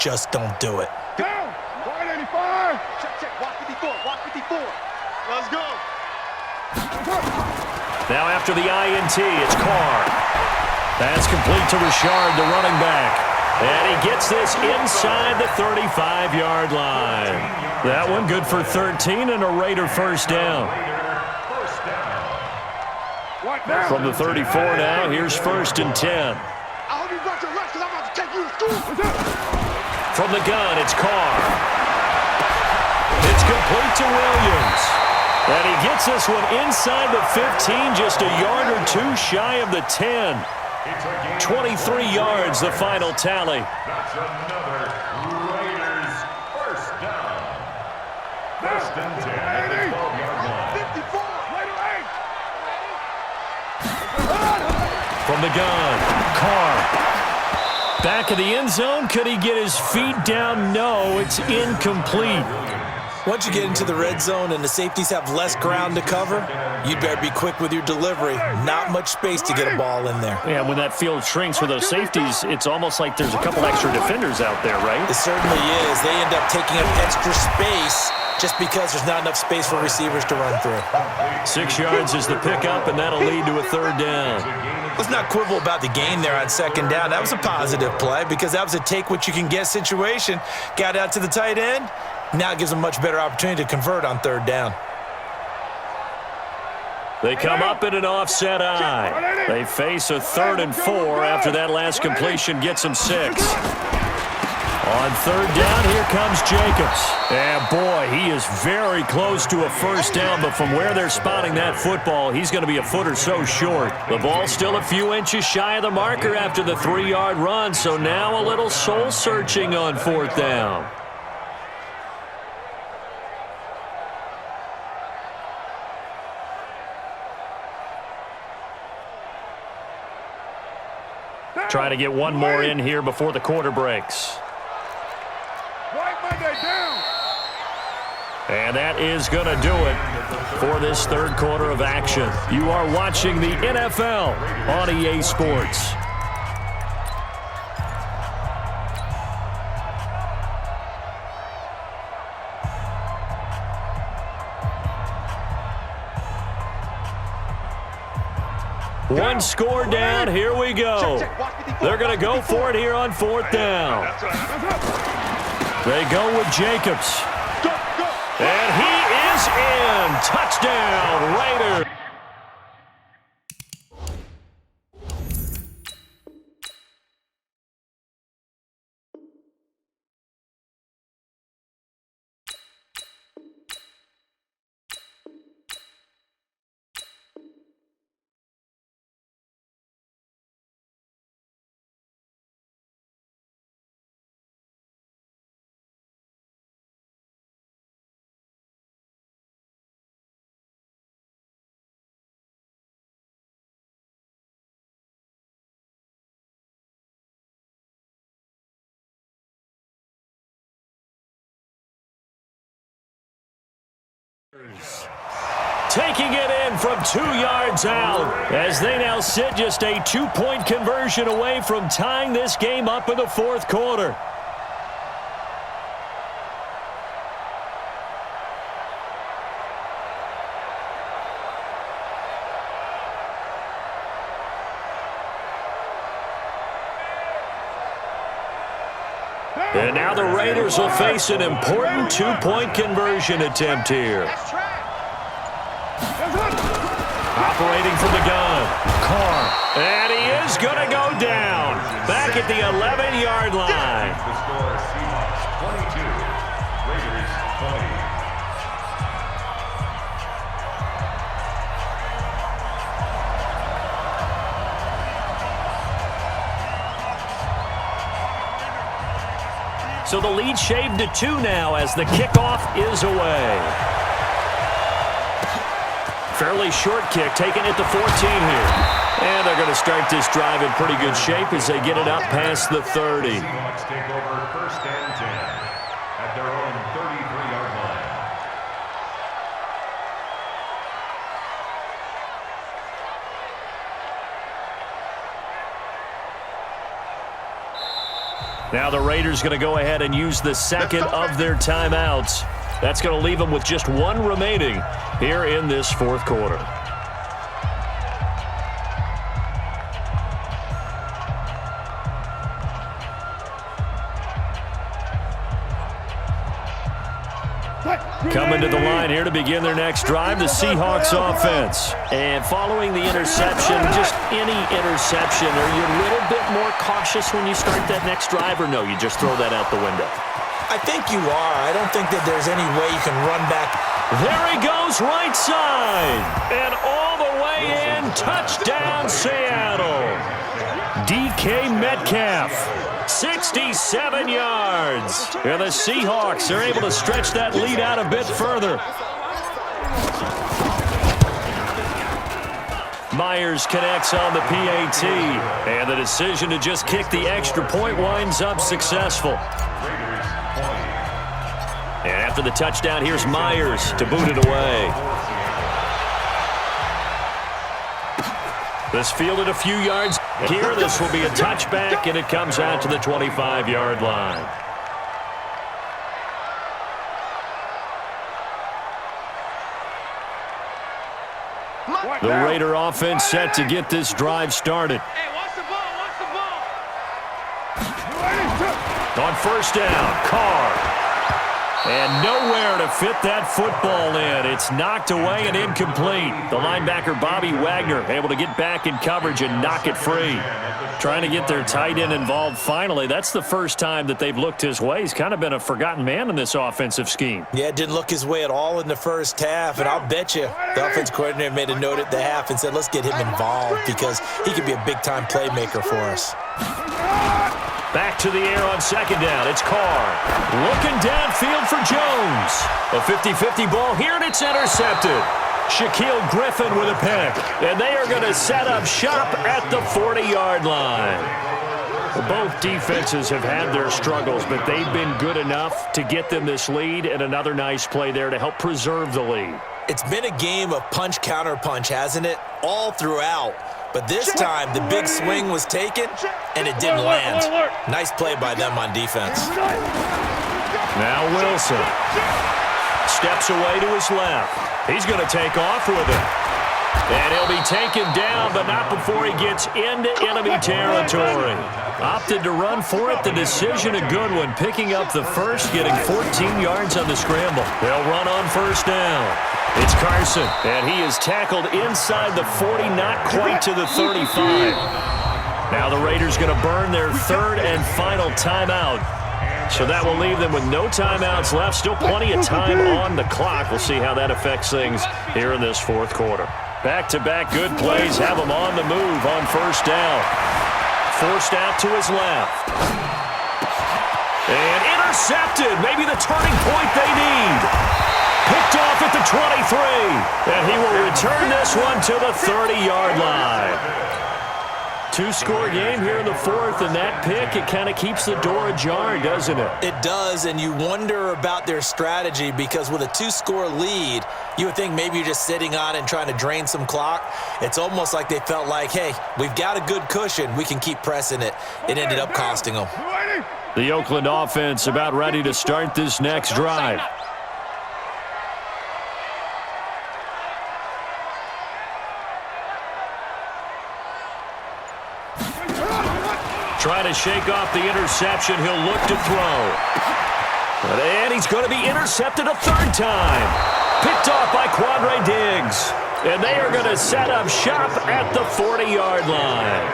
just don't do it. Down! 185! Check, walk 54, walk 54. Let's go! Now after the INT, it's Carr. That's complete to Richard, the running back. And he gets this inside the 35-yard line. That one good for 13 and a Raider first down. From the 34 now, here's 1st and 10. From the gun, it's Carr. It's complete to Williams. And he gets this one inside the 15, just a yard or two shy of the 10. 23 yards, the final tally. That's another Raiders first down. 1st and 10 at the 12-yard line. 54, From the gun, Carr. Back of the end zone. Could he get his feet down? No, it's incomplete. Once you get into the red zone and the safeties have less ground to cover, you better be quick with your delivery. Not much space to get a ball in there. Yeah, when that field shrinks with those safeties, it's almost like there's a couple extra defenders out there, right? It certainly is. They end up taking up extra space just because there's not enough space for receivers to run through. 6 yards is the pickup, and that'll lead to a 3rd down. Let's not quibble about the gain there on 2nd down. That was a positive play because that was a take-what-you-can-get situation. Got out to the tight end. Now it gives them a much better opportunity to convert on 3rd down. They come up in an offset eye. They face a 3rd and 4 after that last completion gets them 6. On 3rd down, here comes Jacobs. And boy, he is very close to a first down, but from where they're spotting that football, he's going to be a foot or so short. The ball's still a few inches shy of the marker after the 3-yard run, so now a little soul-searching on 4th down. Try to get one more in here before the quarter breaks. And that is going to do it for this 3rd quarter of action. You are watching the NFL on EA Sports. One score down. Here we go. They're going to go for it here on 4th down. They go with Jacobs. And he is in. Touchdown, Raiders. Taking it in from 2 yards out as they now sit just a 2-point conversion away from tying this game up in the 4th quarter. And now the Raiders will face an important 2-point conversion attempt here. Operating from the gun, Carr. And he is going to go down. Back at the 11-yard line. The score, Seahawks 22, Raiders 20. So the lead shaved to 2 now as the kickoff is away. Fairly short kick, taken at the 14 here. And they're going to start this drive in pretty good shape as they get it up past the 30. Seahawks take over 1st and 10 at their own 33-yard line. Now the Raiders going to go ahead and use the second of their timeouts. That's going to leave them with just one remaining here in this fourth quarter. Coming to the line here to begin their next drive, the Seahawks offense. And following the interception, just any interception, are you a little bit more cautious when you start that next drive, or no, you just throw that out the window? I think you are. I don't think that there's any way you can run back. There he goes, right side. And all the way in, touchdown Seattle. DK Metcalf. 67 yards. And the Seahawks are able to stretch that lead out a bit further. Myers connects on the PAT. And the decision to just kick the extra point winds up successful. And after the touchdown, here's Myers to boot it away. This fielded a few yards. Here, this will be a touchback, and it comes out to the 25-yard line. The Raider offense set to get this drive started. Hey, watch the ball, On first down, Carr. And nowhere to fit that football in. It's knocked away and incomplete. The linebacker, Bobby Wagner, able to get back in coverage and knock it free. Trying to get their tight end involved finally. That's the first time that they've looked his way. He's kind of been a forgotten man in this offensive scheme. Yeah, it didn't look his way at all in the first half, and I'll bet you the offense coordinator made a note at the half and said, let's get him involved because he could be a big-time playmaker for us. Back to the air on second down. It's Carr. Looking downfield for Jones. A 50-50 ball here, and it's intercepted. Shaquille Griffin with a pick. And they are going to set up shop at the 40-yard line. Both defenses have had their struggles, but they've been good enough to get them this lead, and another nice play there to help preserve the lead. It's been a game of punch-counter-punch, hasn't it? All throughout. But this time, the big swing was taken, and it didn't land. Nice play by them on defense. Now Wilson steps away to his left. He's going to take off with it. And he'll be taken down, but not before he gets into enemy territory. Opted to run for it. The decision a good one. Picking up the first, getting 14 yards on the scramble. They'll run on first down. It's Carson, and he is tackled inside the 40, not quite to the 35. Now the Raiders going to burn their third and final timeout. So that will leave them with no timeouts left. Still plenty of time on the clock. We'll see how that affects things here in this fourth quarter. Back-to-back good plays have him on the move on first down. Forced out to his left. And intercepted. Maybe the turning point they need. Picked off at the 23. And he will return this one to the 30-yard line. Two-score game here in the fourth, and that pick, it kind of keeps the door ajar, doesn't it? It does, and you wonder about their strategy because with a two-score lead, you would think maybe you're just sitting on and trying to drain some clock. It's almost like they felt like, hey, we've got a good cushion. We can keep pressing it. It ended up costing them. The Oakland offense about ready to start this next drive. Trying to shake off the interception. He'll look to throw. And he's going to be intercepted a third time. Picked off by Quandre Diggs. And they are going to set up shop at the 40-yard line.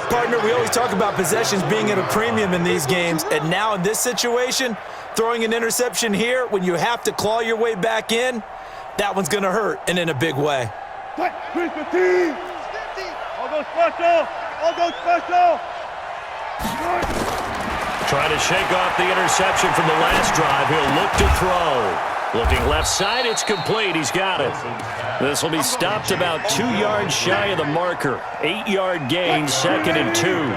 Partner, we always talk about possessions being at a premium in these games. And now in this situation, throwing an interception here when you have to claw your way back in, that one's going to hurt, and in a big way. All go special! All go special! Trying to shake off the interception from the last drive. He'll look to throw. Looking left side, it's complete. He's got it. This will be stopped about 2 yards shy of the marker. 8-yard gain, second and 2.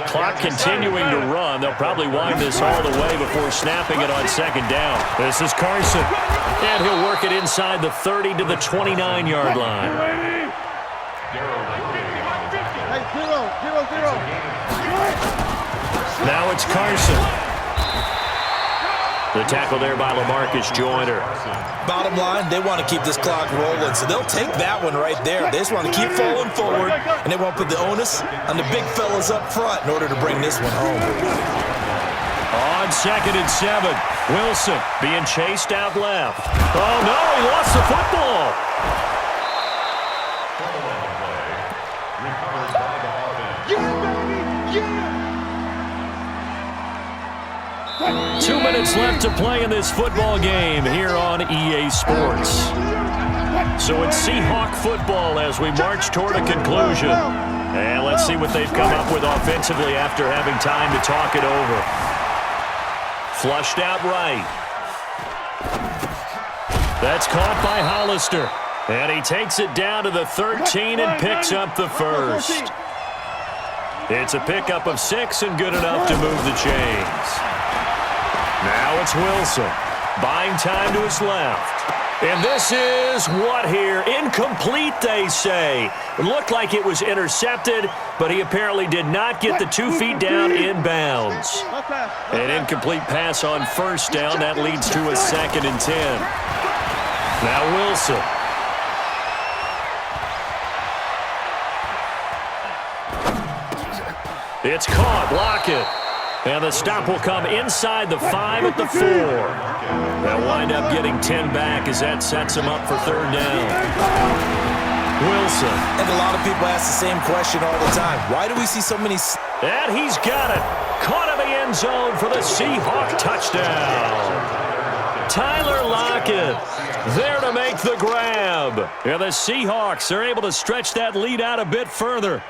Clock continuing to run. They'll probably wind this all the way before snapping it on second down. This is Carson. And he'll work it inside the 30 to the 29-yard line. Now it's Carson. The tackle there by LaMarcus Joyner. Bottom line, they want to keep this clock rolling, so they'll take that one right there. They just want to keep falling forward, and they want to put the onus on the big fellas up front in order to bring this one home. On 2nd and 7, Wilson being chased out left. Oh, no, he lost the football. Recovered by the offense. Yeah, baby, yeah! 2 minutes left to play in this football game here on EA Sports. So it's Seahawk football as we march toward a conclusion. And let's see what they've come up with offensively after having time to talk it over. Flushed out right. That's caught by Hollister. And he takes it down to the 13 and picks up the first. It's a pickup of 6 and good enough to move the chains. Now it's Wilson, buying time to his left. And this is what here? Incomplete, they say. It looked like it was intercepted, but he apparently did not get the 2 feet down in bounds. An incomplete pass on first down. That leads to a 2nd and 10. Now Wilson. It's caught. Lockett. And the stop will come inside the 5 at the 4. They'll wind up getting 10 back as that sets them up for 3rd down. Wilson. And a lot of people ask the same question all the time. Why do we see so many... And he's got it. Caught in the end zone for the Seahawk touchdown. Tyler Lockett there to make the grab. And the Seahawks are able to stretch that lead out a bit further.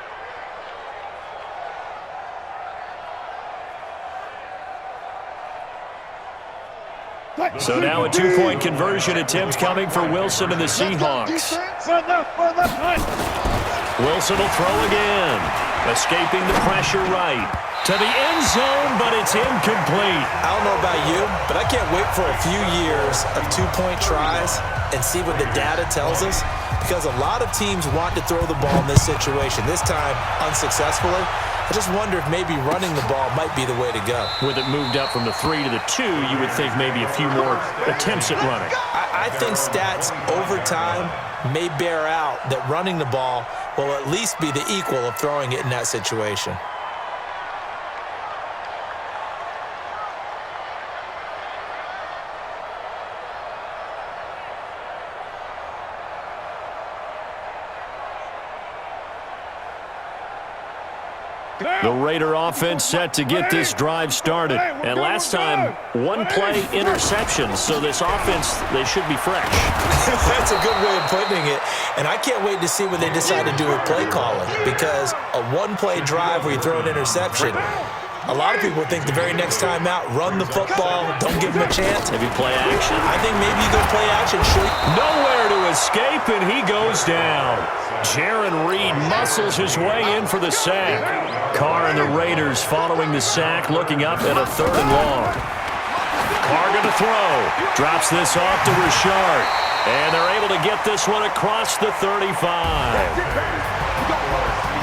So now a 2-point conversion attempt coming for Wilson and the Seahawks. Wilson will throw again. Escaping the pressure right. To the end zone, but it's incomplete. I don't know about you, but I can't wait for a few years of 2-point tries and see what the data tells us, because a lot of teams want to throw the ball in this situation. This time, unsuccessfully. I just wonder if maybe running the ball might be the way to go. With it moved up from the 3 to the 2, you would think maybe a few more attempts at running. I think stats over time may bear out that running the ball will at least be the equal of throwing it in that situation. The Raider offense set to get this drive started. And last time, 1-play interception. So this offense, they should be fresh. That's a good way of putting it. And I can't wait to see what they decide to do with play calling, because a 1-play drive where you throw an interception, a lot of people think the very next time out, run the football, don't give them a chance. Maybe play action. I think maybe you go play action. Nowhere to escape, and he goes down. Jaron Reed muscles his way in for the sack. Carr and the Raiders following the sack, looking up at a 3rd and long. Carr going to throw. Drops this off to Richard. And they're able to get this one across the 35.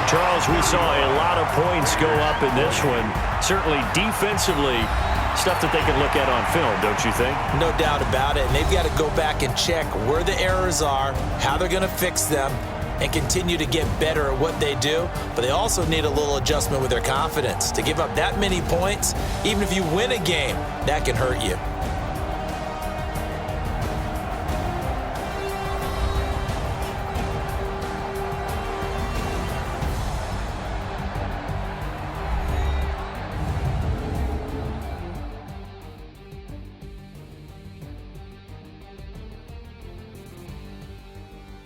Charles, we saw a lot of points go up in this one. Certainly defensively, stuff that they can look at on film, don't you think? No doubt about it. And they've got to go back and check where the errors are, how they're going to fix them, and continue to get better at what they do. But they also need a little adjustment with their confidence. To give up that many points, even if you win a game, that can hurt you.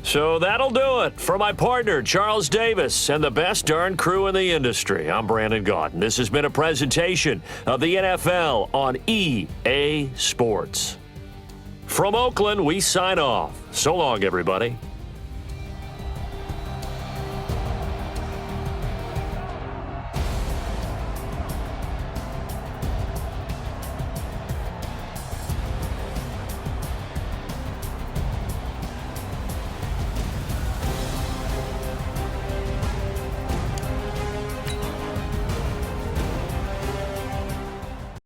So that'll do it for my partner, Charles Davis, and the best darn crew in the industry. I'm Brandon Gaunt, and this has been a presentation of the NFL on EA Sports. From Oakland, we sign off. So long, everybody.